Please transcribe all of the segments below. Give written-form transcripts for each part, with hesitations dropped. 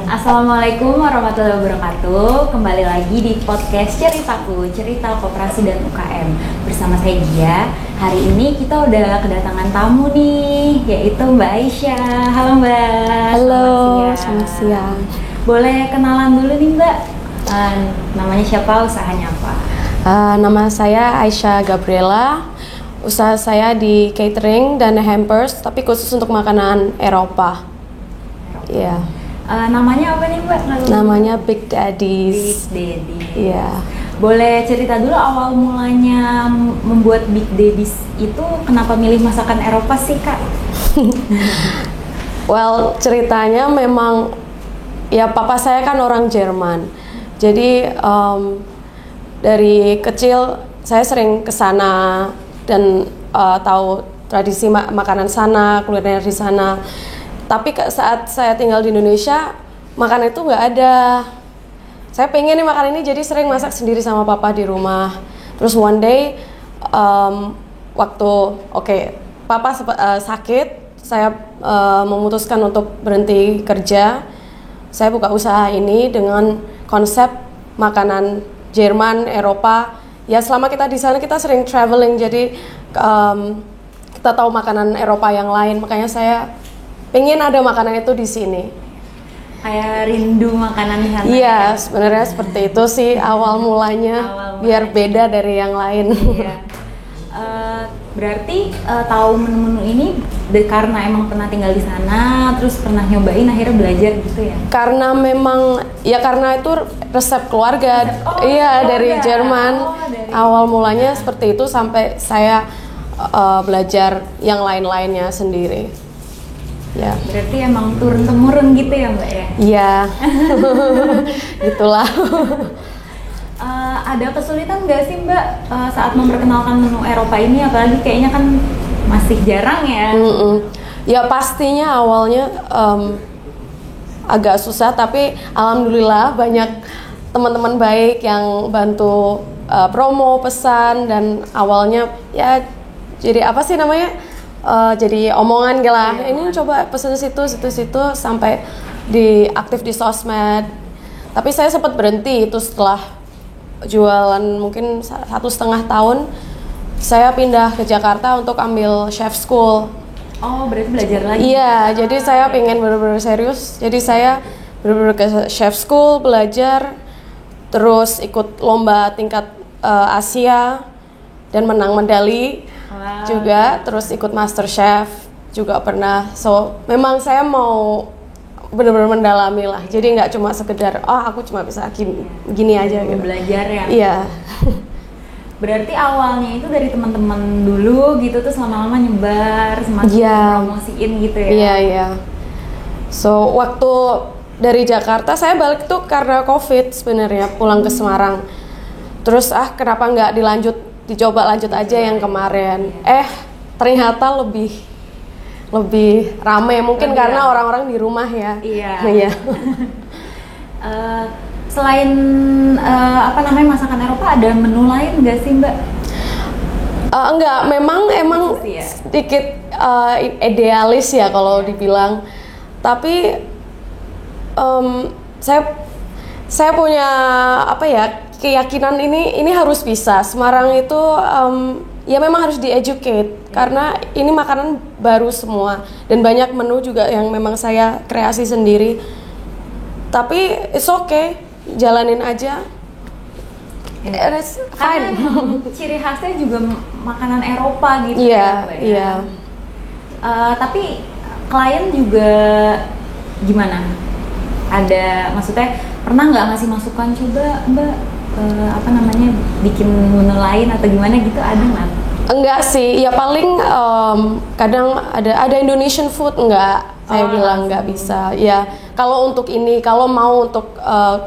Assalamualaikum warahmatullahi wabarakatuh. Kembali lagi di podcast Ceritaku, Cerita Koperasi dan UKM. Bersama saya Gia. Hari ini kita udah kedatangan tamu nih, yaitu Mbak Aisyah. Halo Mbak. Halo, selamat siang. Boleh kenalan dulu nih Mbak. Namanya siapa, usahanya apa? Nama saya Aisyah Gabriela. Usaha saya di catering dan hampers, tapi khusus untuk makanan Eropa. Iya. Namanya apa nih Mbak? Namanya Big Daddies. Big Daddies. Iya. Boleh cerita dulu awal mulanya membuat Big Daddies itu kenapa milih masakan Eropa sih Kak? Well, ceritanya memang ya papa saya kan orang Jerman. Jadi dari kecil saya sering ke sana dan tahu tradisi makanan sana, kuliner di sana. Tapi saat saya tinggal di Indonesia, makanan itu nggak ada. Saya pengen nih makan ini, jadi sering masak sendiri sama papa di rumah. Terus one day, waktu papa sakit, saya memutuskan untuk berhenti kerja. Saya buka usaha ini dengan konsep makanan Jerman, Eropa. Ya selama kita di sana kita sering traveling, jadi kita tahu makanan Eropa yang lain. Makanya saya pengen ada makanan itu di sini. Kayak rindu makanan di sana. Iya, sebenarnya seperti itu sih awal mulanya. Biar beda dari yang lain. Iya. Berarti tahu menu-menu ini karena emang pernah tinggal di sana, terus pernah nyobain akhirnya belajar gitu ya? Karena memang ya karena itu resep keluarga. Dari Jerman. Awal mulanya seperti itu sampai saya belajar yang lain-lainnya sendiri. Ya. Berarti emang turun-temurun gitu ya Mbak ya? Iya. Gitulah. Ada kesulitan nggak sih Mbak saat memperkenalkan menu Eropa ini, apalagi kayaknya kan masih jarang ya? Ya pastinya awalnya agak susah, tapi alhamdulillah banyak teman-teman baik yang bantu promo, pesan, dan awalnya ya jadi apa sih namanya, jadi omongan gitu lah. Ini coba pesen situ sampai aktif di sosmed. Tapi saya sempat berhenti itu setelah jualan mungkin 1,5 tahun. Saya pindah ke Jakarta untuk ambil chef school. Oh, berarti belajar lagi? Iya, jadi saya pengen benar-benar serius. Jadi saya benar-benar ke chef school, belajar, terus ikut lomba tingkat Asia dan menang medali juga. Terus ikut Master Chef juga pernah. So, memang saya mau benar-benar mendalami lah. Jadi nggak cuma sekedar aku cuma bisa gini aja gitu. Belajar ya. Iya. Berarti awalnya itu dari teman-teman dulu gitu, terus lama-lama nyebar, semakin promosiin gitu ya. Iya. So, waktu dari Jakarta saya balik tuh karena Covid sebenarnya, pulang ke Semarang. Terus kenapa nggak dicoba lanjut aja yang kemarin. Ternyata lebih ramai mungkin karena orang-orang di rumah ya. Iya. Selain masakan Eropa, ada menu lain nggak sih Mbak? Enggak, emang sedikit idealis ya kalau dibilang. Tapi saya punya keyakinan ini harus bisa. Semarang itu ya memang harus di-educate karena ini makanan baru semua dan banyak menu juga yang memang saya kreasi sendiri. Tapi it's okay, jalanin aja. It's fine. Karena ciri khasnya juga makanan Eropa gitu. Iya. Tapi klien juga gimana? Maksudnya pernah nggak ngasih masukan, coba Mbak bikin menu lain atau gimana gitu, ada nggak? Enggak sih, ya paling kadang ada Indonesian food enggak, saya bilang nggak bisa. Ya kalau untuk ini, kalau mau untuk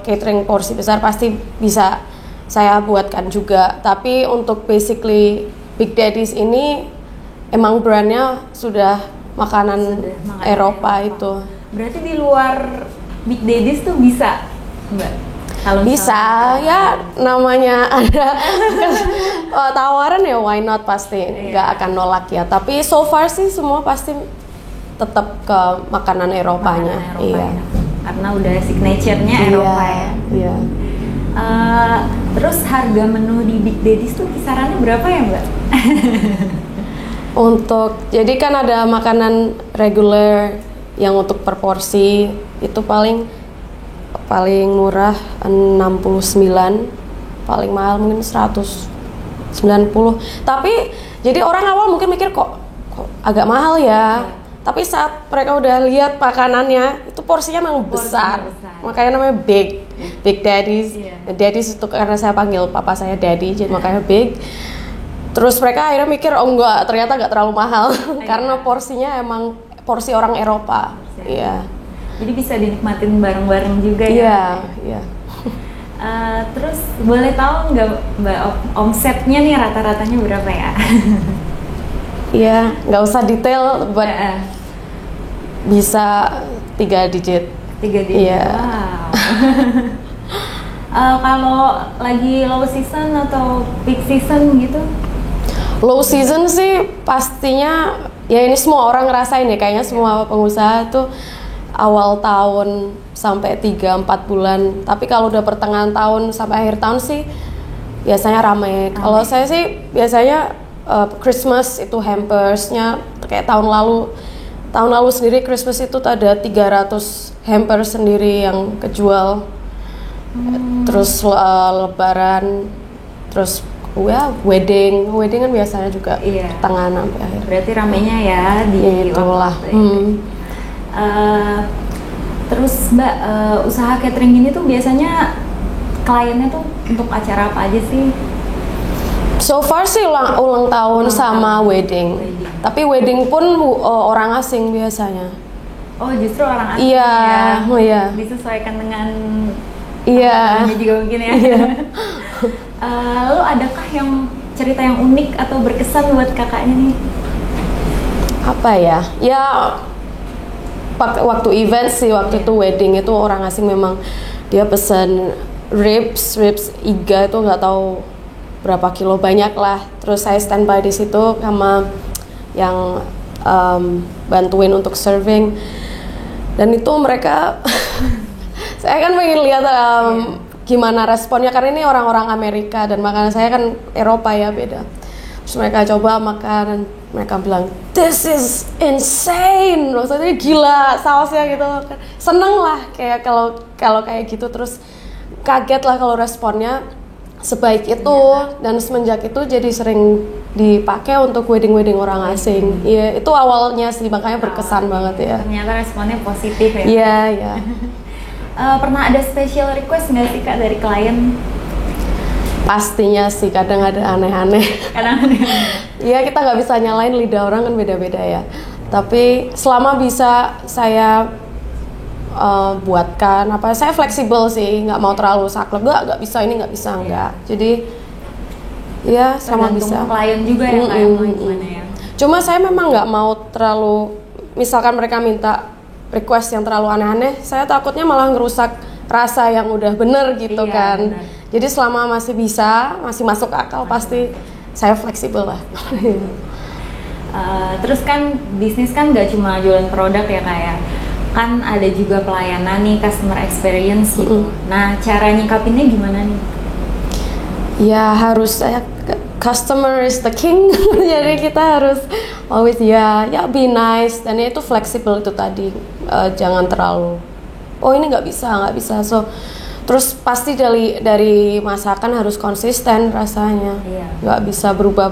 catering porsi besar pasti bisa saya buatkan juga. Tapi untuk basically Big Daddies ini emang brandnya sudah makanan Eropa itu. Berarti di luar Big Daddies tuh bisa Mbak? Kalau bisa ya, namanya ada tawaran ya why not, pasti nggak akan nolak ya. Tapi so far sih semua pasti tetap ke makanan Eropanya. Iya. karena udah signature-nya Eropa ya. Iya. Terus harga menu di Big Daddy's tuh kisarannya berapa ya Mbak? Jadi kan ada makanan reguler yang untuk per porsi itu paling murah 69, paling mahal mungkin 190. Tapi jadi orang awal mungkin mikir kok agak mahal ya. Tapi saat mereka udah lihat makanannya, itu porsinya memang besar. Makanya namanya Big Daddy's. Daddy's itu karena saya panggil papa saya Daddy, jadi makanya Big. Terus mereka akhirnya mikir, oh enggak, ternyata enggak terlalu mahal. Karena porsinya emang porsi orang Eropa. Iya. Jadi bisa dinikmatin bareng-bareng juga ya? Iya. Terus boleh tahu nggak Mbak omsetnya nih rata-ratanya berapa ya? Iya, nggak usah detail, buat bisa 3 digit. 3 digit. Iya. Wow. Kalau lagi low season atau peak season gitu? Low season sih pastinya ya ini semua orang ngerasain ya, kayaknya semua pengusaha tuh awal tahun sampai 3-4 bulan. Tapi kalau udah pertengahan tahun sampai akhir tahun sih biasanya ramai. Kalau saya sih biasanya Christmas itu hampersnya kayak tahun lalu sendiri Christmas itu ada 300 hampers sendiri yang kejual. Terus lebaran, terus wedding kan biasanya juga pertengahan sampai akhir. Berarti ramenya ya di itulah. Terus Mbak, usaha catering ini tuh biasanya kliennya tuh untuk acara apa aja sih? So far sih ulang tahun sama wedding. Tapi wedding pun orang asing biasanya. Oh, justru orang asing Iya. Disesuaikan dengan namanya juga mungkin ya. Lalu adakah yang cerita yang unik atau berkesan buat kakaknya nih? Apa ya? Ya waktu event sih, waktu itu wedding itu orang asing memang dia pesan ribs iga itu nggak tahu berapa kilo banyak lah. Terus saya standby di situ sama yang bantuin untuk serving, dan itu mereka saya kan pengen lihat gimana responnya karena ini orang-orang Amerika dan makanan saya kan Eropa ya, beda. Terus mereka coba makan dan mereka bilang this is insane, maksudnya gila sausnya gitu. Seneng lah kayak kalau kayak gitu, terus kaget lah kalau responnya sebaik itu. Dan semenjak itu jadi sering dipakai untuk wedding orang asing. Iya, itu awalnya sih makanya berkesan banget ya. Ternyata responnya positif ya. Iya. Pernah ada special request nggak sih Kak dari klien? Pastinya sih, kadang ada aneh-aneh. Iya, kita nggak bisa nyalain, lidah orang kan beda-beda ya. Tapi selama bisa saya buatkan, saya fleksibel sih, nggak mau terlalu saklek, nggak bisa ini, nggak bisa enggak. Jadi ya selama bisa. Klien juga ya kayak mau gimana ya. Cuma saya memang nggak mau terlalu, misalkan mereka minta request yang terlalu aneh-aneh, saya takutnya malah ngerusak rasa yang udah bener gitu kan. Bener. Jadi selama masih bisa, masih masuk akal, pasti saya fleksibel lah. Terus kan bisnis kan nggak cuma jualan produk ya kayak, kan ada juga pelayanan nih, customer experience gitu. Nah, cara nyikapinnya gimana nih? Ya harus customer is the king. Jadi kita harus always be nice, dan itu fleksibel itu tadi. Jangan terlalu ini nggak bisa. So terus pasti dari masakan harus konsisten rasanya. Nggak bisa berubah.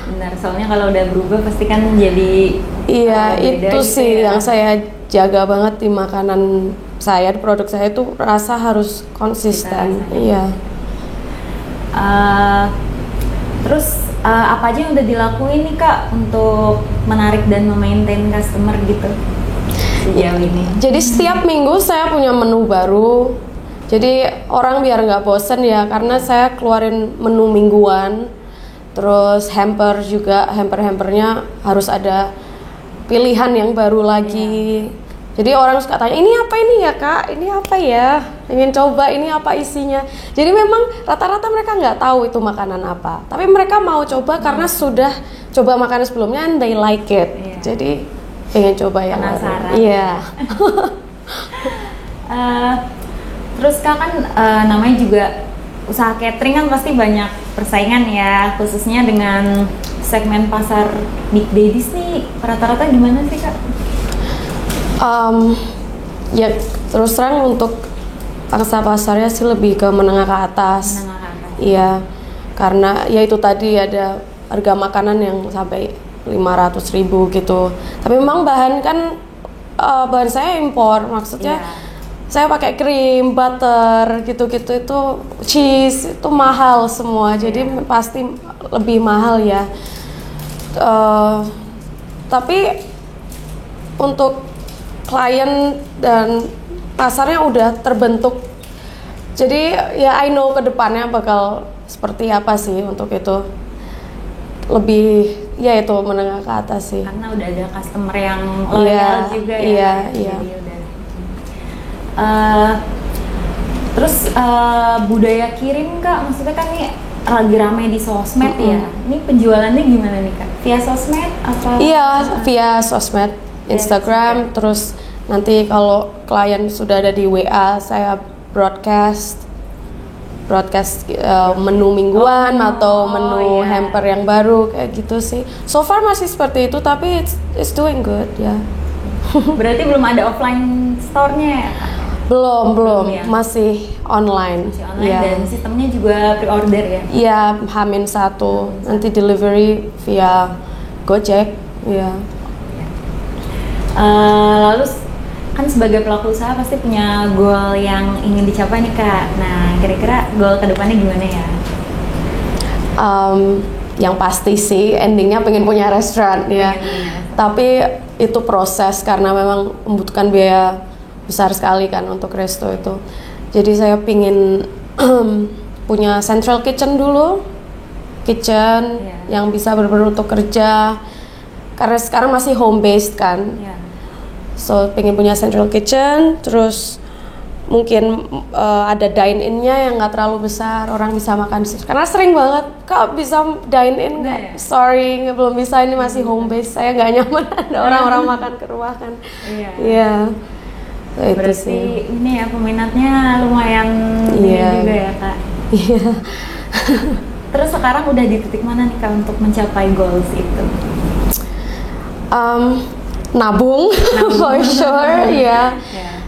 Benar, soalnya kalau udah berubah pasti kan jadi itu gitu sih ya. Yang saya jaga banget di makanan saya, di produk saya itu rasa harus konsisten. Iya. Terus apa aja yang udah dilakuin nih Kak untuk menarik dan memaintain customer gitu sejauh ini? Jadi setiap minggu saya punya menu baru. Jadi orang biar nggak bosen ya, karena saya keluarin menu mingguan. Terus hampernya harus ada pilihan yang baru lagi. Jadi orang suka tanya, ini apa ini ya Kak? Ini apa ya? Ingin coba, ini apa isinya? Jadi memang rata-rata mereka nggak tahu itu makanan apa. Tapi mereka mau coba karena sudah coba makanan sebelumnya and they like it. Jadi pengen coba yang Penasaran. baru. Iya. Terus Kak kan namanya juga usaha catering kan pasti banyak persaingan ya, khususnya dengan segmen pasar big daddies nih, rata-rata gimana sih Kak? Ya terus terang untuk pangsa pasarnya sih lebih ke menengah ke atas. Menengah ke atas. Iya, karena ya itu tadi ada harga makanan yang sampai 500.000 gitu. Tapi memang bahan kan bahan saya impor, maksudnya saya pakai krim, butter, gitu-gitu itu cheese itu mahal semua, jadi pasti lebih mahal ya. Tapi untuk klien dan pasarnya udah terbentuk, jadi ya I know kedepannya bakal seperti apa sih untuk itu. Lebih ya itu menengah ke atas sih. Karena udah ada customer yang loyal juga ya. Iya. Jadi udah. Terus budaya kirim Kak, maksudnya kan nih lagi ramai di sosmed ya. Ini penjualannya gimana nih Kak? Via sosmed atau? Iya, via sosmed, Instagram, terus nanti kalau klien sudah ada di WA, saya broadcast menu mingguan atau menu hamper yang baru kayak gitu sih. So far masih seperti itu, tapi it's doing good ya. Berarti belum ada offline store-nya ya Kak? Belum ya? Masih online. Masih online dan sistemnya juga pre-order ya? Iya, H-1, nanti delivery via Gojek. Iya. Lalu kan sebagai pelaku usaha pasti punya goal yang ingin dicapai nih Kak. Nah, kira-kira goal kedepannya gimana ya? Yang pasti sih endingnya pengen punya restoran ya. Tapi itu proses karena memang membutuhkan biaya besar sekali kan untuk resto itu. Jadi saya pingin punya central kitchen dulu, yang bisa benar-benar untuk kerja. Karena sekarang masih home based kan. So pengen punya central kitchen, terus mungkin ada dine-in-nya yang nggak terlalu besar, orang bisa makan sih. Karena sering banget, Kak bisa dine-in nggak? Sorry, belum bisa, ini masih home base, saya nggak nyaman ada orang-orang makan ke rumah kan. Iya. Itu berarti sih. Ini ya peminatnya lumayan juga ya Kak. Iya. Terus sekarang udah di titik mana nih Kak untuk mencapai goals itu? Nabung for sure ya.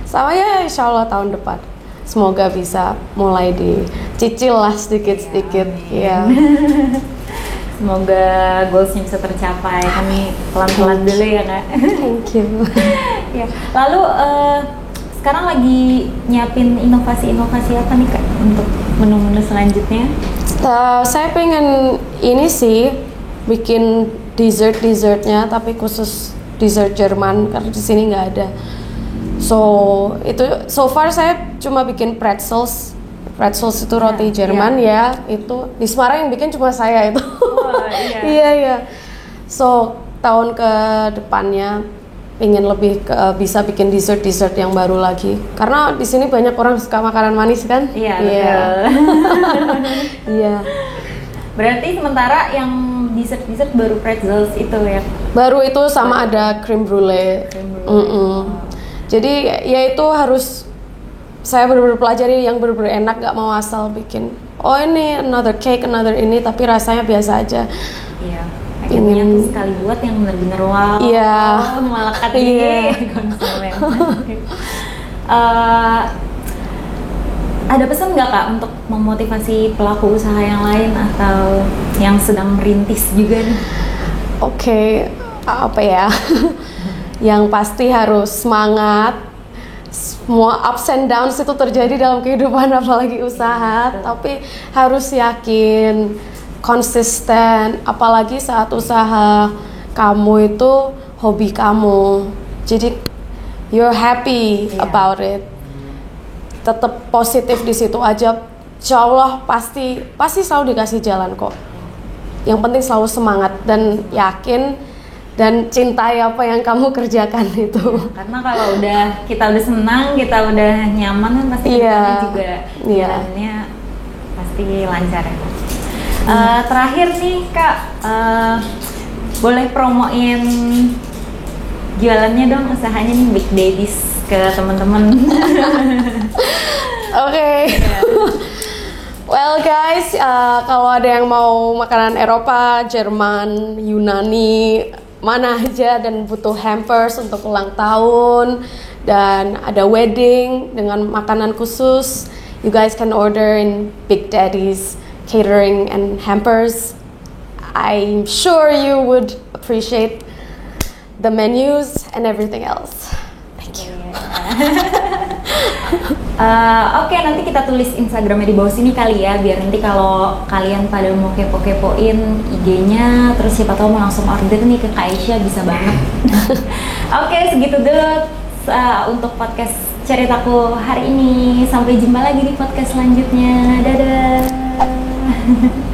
Sama ya insya Allah tahun depan semoga bisa mulai dicicil lah sedikit-sedikit ya. Semoga goalsnya bisa tercapai. Kami pelan-pelan dulu ya Kak. Thank you. Ya. Lalu sekarang lagi nyiapin inovasi-inovasi apa nih Kak untuk menu-menu selanjutnya? Saya pengen ini sih bikin dessertnya tapi khusus dessert Jerman karena di sini nggak ada. So far saya cuma bikin pretzels itu roti Jerman ya. Itu di Semarang yang bikin cuma saya itu. Iya. So tahun ke depannya ingin lebih bisa bikin dessert yang baru lagi karena di sini banyak orang suka makanan manis kan. Iya. Iya. Berarti sementara yang dessert baru pretzels itu ya? Baru itu sama ada creme brulee. Jadi ya itu harus saya benar-benar pelajari yang benar-benar enak, gak mau asal bikin ini another cake, another ini tapi rasanya biasa aja. Iya. Akhirnya tuh sekali buat yang benar-benar wow. Iya. Melekat di konsumen. Ada pesan nggak Kak untuk memotivasi pelaku usaha yang lain atau yang sedang merintis juga nih? Oke, apa ya? Yang pasti harus semangat. Semua ups and downs itu terjadi dalam kehidupan apalagi usaha, tapi harus yakin, konsisten, apalagi saat usaha kamu itu hobi kamu. Jadi you're happy about it. Tetap positif di situ aja, insya Allah pasti selalu dikasih jalan kok. Yang penting selalu semangat dan yakin dan cintai apa yang kamu kerjakan itu. Karena kalau kita udah senang, kita udah nyaman kan pasti kedepannya juga jalannya pasti lancar ya. Terakhir nih Kak, boleh promoin jualannya dong, usahanya nih Big Daddies ke teman-teman. Oke. Well guys, kalau ada yang mau makanan Eropa, Jerman, Yunani, mana aja dan butuh hampers untuk ulang tahun dan ada wedding dengan makanan khusus, you guys can order in Big Daddy's Catering and Hampers. I'm sure you would appreciate the menus and everything else. Thank you. Oke, nanti kita tulis Instagramnya di bawah sini kali ya, biar nanti kalau kalian pada mau kepo-kepoin IG-nya, terus siapa tahu mau langsung order nih ke Kak Aisyah, bisa banget. Oke, segitu dulu untuk podcast ceritaku hari ini. Sampai jumpa lagi di podcast selanjutnya. Dadah.